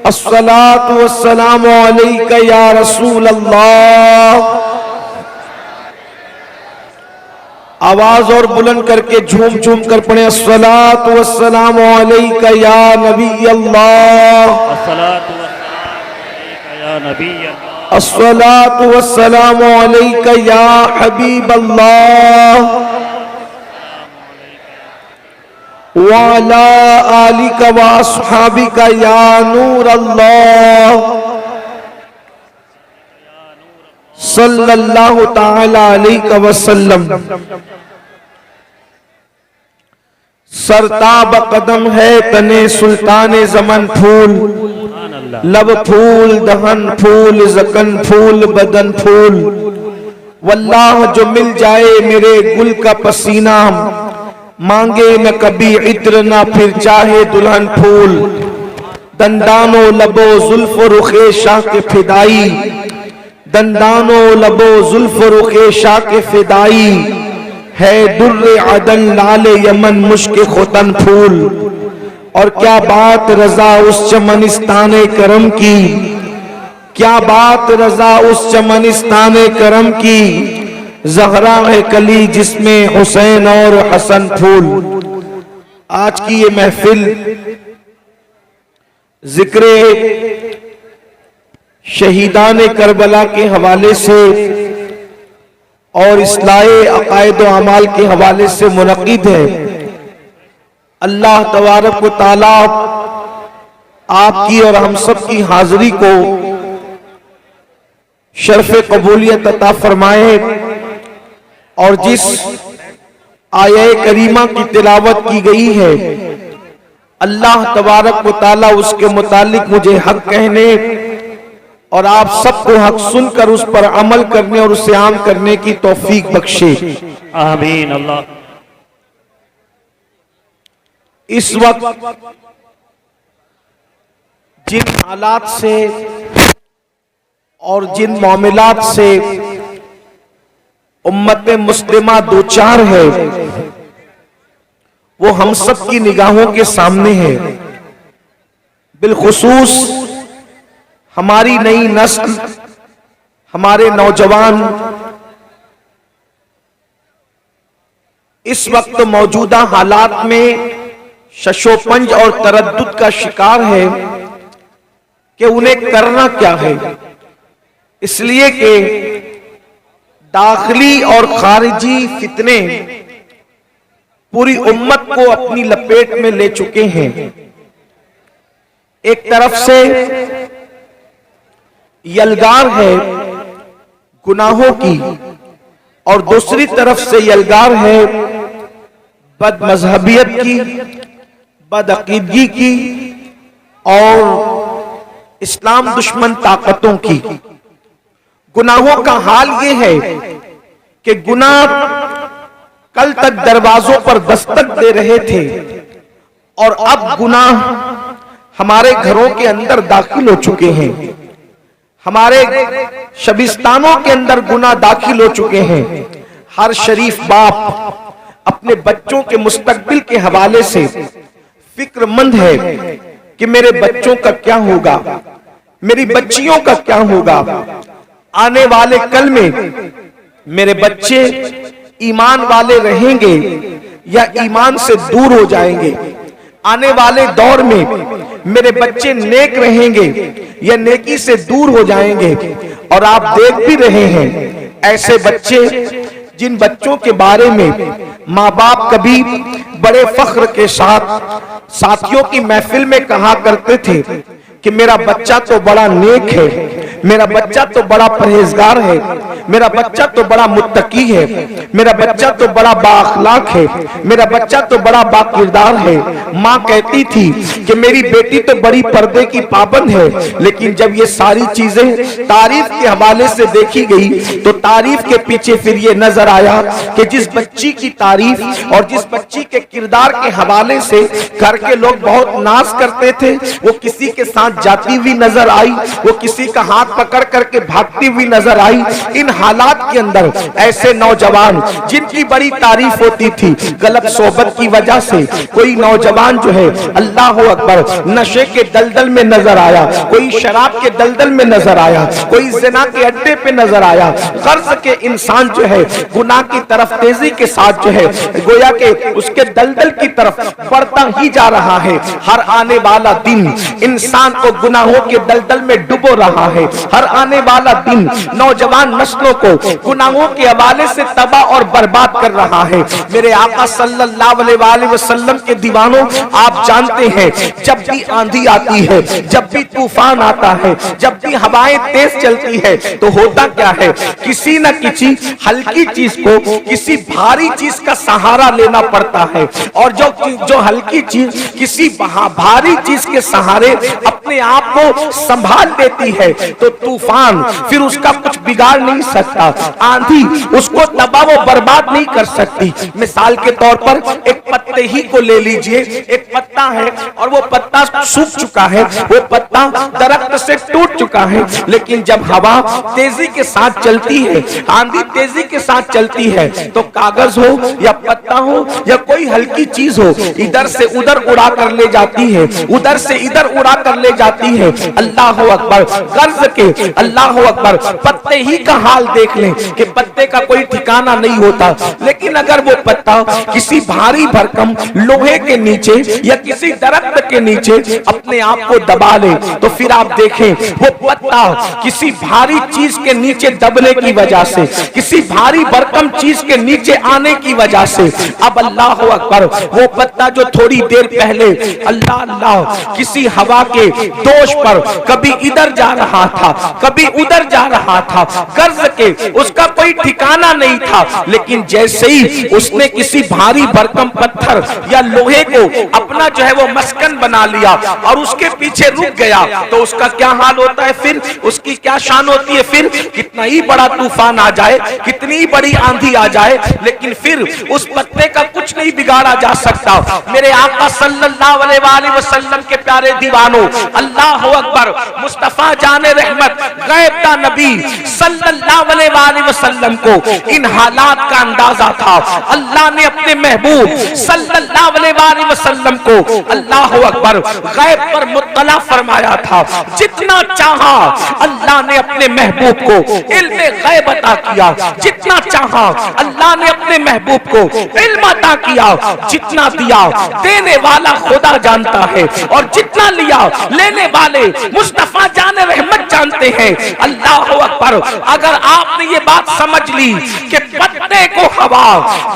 الصلاۃ والسلام علیک یا رسول اللہ۔ آواز اور بلند کر کے جھوم جھوم کر پڑھیں الصلاۃ والسلام علیک یا نبی اللہ، الصلاۃ والسلام علیک یا حبیب اللہ، وعلی آلک واصحابک یا نور اللہ، صلی اللہ تعالی علیہ وسلم۔ سرتاب قدم ہے تنے سلطان زمن پھول، لب پھول دہن پھول زکن پھول بدن پھول، واللہ جو مل جائے میرے گل کا پسینہ، مانگے نہ کبھی عطر نہ پھر چاہے دلہن پھول، دندانو لبو زلف رخ شاہ کے فدائی، دندانو لبو زلف رخ شاہ کے فدائی، ہے در عدن لال یمن مشک ختن پھول۔ اور کیا بات رضا اس چمنستان کرم کی، کیا بات رضا اس چمنستان کرم کی، زہرا ہے کلی جس میں حسین اور حسن پھول۔ آج کی یہ محفل ذکر شہیدان کربلا کے حوالے سے اور اصلاح عقائد و اعمال کے حوالے سے منعقد ہے۔ اللہ تبارک و تعالی آپ کی اور ہم سب کی حاضری کو شرف قبولیت عطا فرمائے، اور جس آیہ کریمہ کی تلاوت کی گئی ہے اللہ تبارک و تعالی اس کے متعلق مجھے حق کہنے اور آپ سب کو حق سن کر اس پر عمل کرنے اور اسے عام کرنے کی توفیق بخشے، آمین۔ اللہ اس وقت جن حالات سے اور جن معاملات سے امت مسلمہ دوچار ہے وہ ہم سب کی نگاہوں کے سامنے ہے، بالخصوص ہماری نئی نسل، ہمارے نوجوان اس وقت موجودہ حالات میں شش و پنج اور تردد کا شکار ہے کہ انہیں کرنا کیا ہے، اس لیے کہ داخلی اور خارجی فتنے پوری امت کو اپنی لپیٹ میں لے چکے ہیں۔ ایک طرف سے یلغار ہے گناہوں کی، اور دوسری طرف سے یلغار ہے بد مذہبیت کی، بد عقیدگی کی اور اسلام دشمن طاقتوں کی۔ گناہوں کا حال یہ ہے کہ گناہ کل تک دروازوں پر دستک دے رہے تھے، اور اب گناہ ہمارے گھروں کے اندر داخل ہو چکے ہیں، ہمارے شبستانوں کے اندر گناہ داخل ہو چکے ہیں۔ ہر شریف باپ اپنے بچوں کے مستقبل کے حوالے سے فکر مند ہے کہ میرے بچوں کا کیا ہوگا، میری بچیوں کا کیا ہوگا، آنے والے کل میں میرے بچے ایمان والے رہیں گے یا ایمان سے دور ہو جائیں گے، آنے والے دور میں میرے بچے نیک رہیں گے یا نیکی سے دور ہو جائیں گے۔ اور آپ دیکھ بھی رہے ہیں ایسے بچے جن بچوں کے بارے میں ماں باپ کبھی بڑے فخر کے ساتھ ساتھیوں کی محفل میں کہا کرتے تھے کہ میرا بچہ تو بڑا نیک ہے، میرا بچہ تو بڑا پرہیزگار ہے، میرا بچہ تو بڑا متقی ہے، میرا بچہ تو بڑا با اخلاق ہے، میرا بچہ تو بڑا با کردار ہے۔ ماں کہتی تھی کہ میری بیٹی تو بڑی پردے کی پابند ہے، لیکن جب یہ ساری چیزیں تعریف کے حوالے سے دیکھی گئی تو तारीफ के पीछे फिर ये नजर आया कि जिस बच्ची की तारीफ और जिस बच्ची के किरदार के हवाले से घर के लोग बहुत नाज करते थे, वो किसी के साथ जाती हुई नजर आई, वो किसी का हाथ पकड़ करके भागती हुई नजर आई। इन हालात के अंदर ऐसे नौजवान जिनकी बड़ी तारीफ होती थी, गलत सोबत की वजह से कोई नौजवान जो है अल्लाह अकबर नशे के दलदल में नजर आया, कोई शराब के दलदल में नजर आया, कोई ज़िना के अड्डे पे नजर आया। गर्ज के इंसान जो है गुनाह की तरफ तेजी के साथ जो है गोया के उसके दलदल की तरफ बढ़ता ही जा रहा है। हर आने वाला दिन इंसान को गुनाहों के दलदल में डुबो रहा है। हर आने वाला दिन नौजवान नस्लों को गुनाहों के हवाले से तबाह और बर्बाद कर रहा है। मेरे आका सल्लल्लाहु अलैहि वसल्लम के दीवानों, आप जानते हैं जब भी आंधी आती है, जब भी तूफान आता है, जब भी हवाएं तेज चलती है, तो होता क्या है, किसी न किसी हल्की चीज को किसी भारी चीज का सहारा लेना पड़ता है। और जो हल्की चीज किसी भारी चीज के सहारे अपने आप को संभाल देती है, तो तूफान फिर उसका कुछ बिगाड़ नहीं सकता, आंधी उसको तबाह व बर्बाद नहीं कर सकती। मिसाल के तौर पर एक पत्ते ही को ले लीजिए, एक पत्ता है और वो पत्ता सूख चुका है, वो पत्ता दरख्त से टूट चुका है, लेकिन जब हवा तेजी के साथ चलती है, आंधी तेजी के साथ चलती है, तो कागज हो या पत्ता हो या कोई हल्की चीज हो, इधर से उधर उड़ा कर ले जाती है, उधर से इधर उड़ा कर ले जाती है। अल्लाह अकबर, गर्ज के अल्लाह अकबर, पत्ते ही का हाल देख लें कि पत्ते का कोई ठिकाना नहीं होता। लेकिन अगर वो पत्ता किसी भारी भरकम लोहे के नीचे या किसी दरख्त के नीचे अपने आप को दबा ले, तो फिर आप देखें वो पत्ता किसी भारी चीज के नीचे दबने की वजह से, किसी भारी भरकम चीज के नीचे आने की वजह से, अब अल्लाह अकबर, वो पत्ता जो थोड़ी देर पहले अल्लाह अल्लाह किसी हवा के दोष पर कभी इधर जा रहा था, कभी उधर जा रहा था, गर्ज के उसका कोई ठिकाना नहीं था, लेकिन जैसे ही उसने किसी भारी भरकम पत्थर या लोहे को अपना जो है वो मस्कन बना लिया और उसके पीछे रुक गया, तो उसका क्या हाल होता है, फिर उसकी क्या शान होती है। फिर कितना ही बड़ा तूफान आ जाए, कितनी ही बड़ी आंधी आ जाए, लेकिन फिर उस पत्ते का कुछ नहीं बिगाड़ा जा सकता। मेरे आका सल्लल्लाहु अलैहि वसल्लम के प्यारे दीवानों, अल्लाह अकबर, मुस्तफा जाने रहमत गैब दा नबी सल्लल्लाहु अलैहि वसल्लम को इन हालात का अंदाजा था। अल्लाह ने अपने महबूब सल्लल्लाहु अलैहि वसल्लम को अल्लाह अकबर गैब पर मुत्तला फरमाया था। जितना चाहा अल्लाह ने अपने महबूब को इल्म गैब अता किया, जितना चाहा अल्लाह ने अपने महबूब को इल्म अता किया, जितना दिया देने वाला खुदा जानता है और जितना लिया लेने वाले मुस्तफा जाने रहमत जानते हैं। अल्लाह अकबर, अगर आपने ये बात समझ ली कि पत्ते को हवा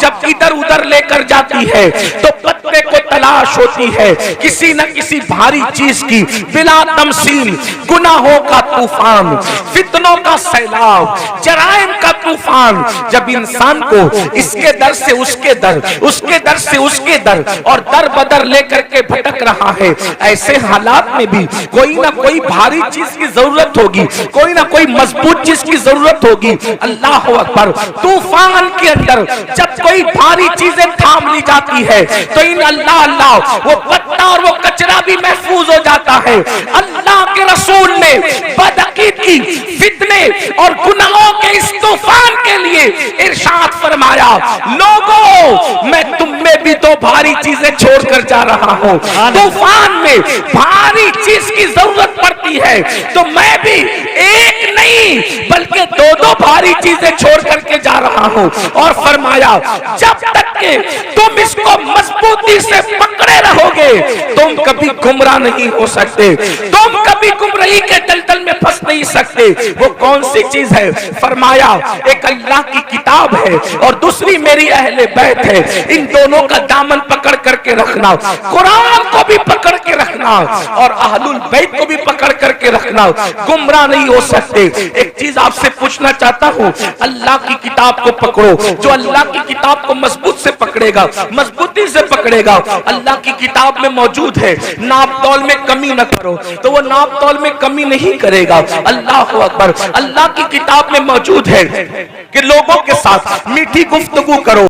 जब इधर उधर लेकर जाती है तो पत्ते को तलाश होती है किसी न किसी भारी चीज की, बिला तमसील गुनाहों का तूफान, फितनों का सैलाब, जराइम का तूफान जब इंसान को इसके दर से उसके दर, उसके दर से उसके दर और दर बदर लेकर के भटक रहा है, ऐसे हालात में भी कोई ना कोई भारी चीज की जरूरत होगी, कोई ना कोई मजबूत चीज की जरूरत होगी। अल्लाह अकबर, तूफान के अंदर जब कोई भारी चीजें थाम ली जाती है तो इन अल्लाह अल्लाह वो पत्ता और वो कचरा भी महफूज हो जाता है। अल्लाह के रसूल ने बदअकीदगी, फितने और गुनाहों के इस तूफान के लिए इरशाद फरमाया, लोगों मैं तुम में भी तो भारी चीजें छोड़कर जा रहा हूँ। तूफान में भारी चीज की जरूरत पड़ती है तो मैं भी एक नहीं बल्कि दो दो भारी चीजें छोड़ करके जा रहा हूँ। और फरमाया, जब तक के तुम इसको मजबूती से पकड़े रहोगे तुम कभी गुमराह नहीं हो सकते, तुम कभी गुमराही के दलदल में फंस नहीं सकते। वो कौन सी चीज है? फरमाया, एक अल्लाह की किताब है और दूसरी मेरी अहले बैत है। इन दोनों का दामन पकड़ करके रखना, कुरान को भी पकड़ के रखना। رکھنا اور اہل البیت کو بھی پکڑ کر کے رکھنا، گمراہ نہیں ہو سکتے۔ ایک چیز آپ سے پوچھنا چاہتا ہوں، اللہ کی کتاب کو پکڑو، جو اللہ کی کتاب کو مضبوط سے پکڑے گا، مضبوطی سے پکڑے گا، اللہ کی کتاب میں موجود ہے ناپ تول میں کمی نہ کرو، تو وہ ناپ تول میں کمی نہیں کرے گا۔ اللہ اکبر، اللہ کی کتاب میں موجود ہے کہ لوگوں کے ساتھ میٹھی گفتگو کرو،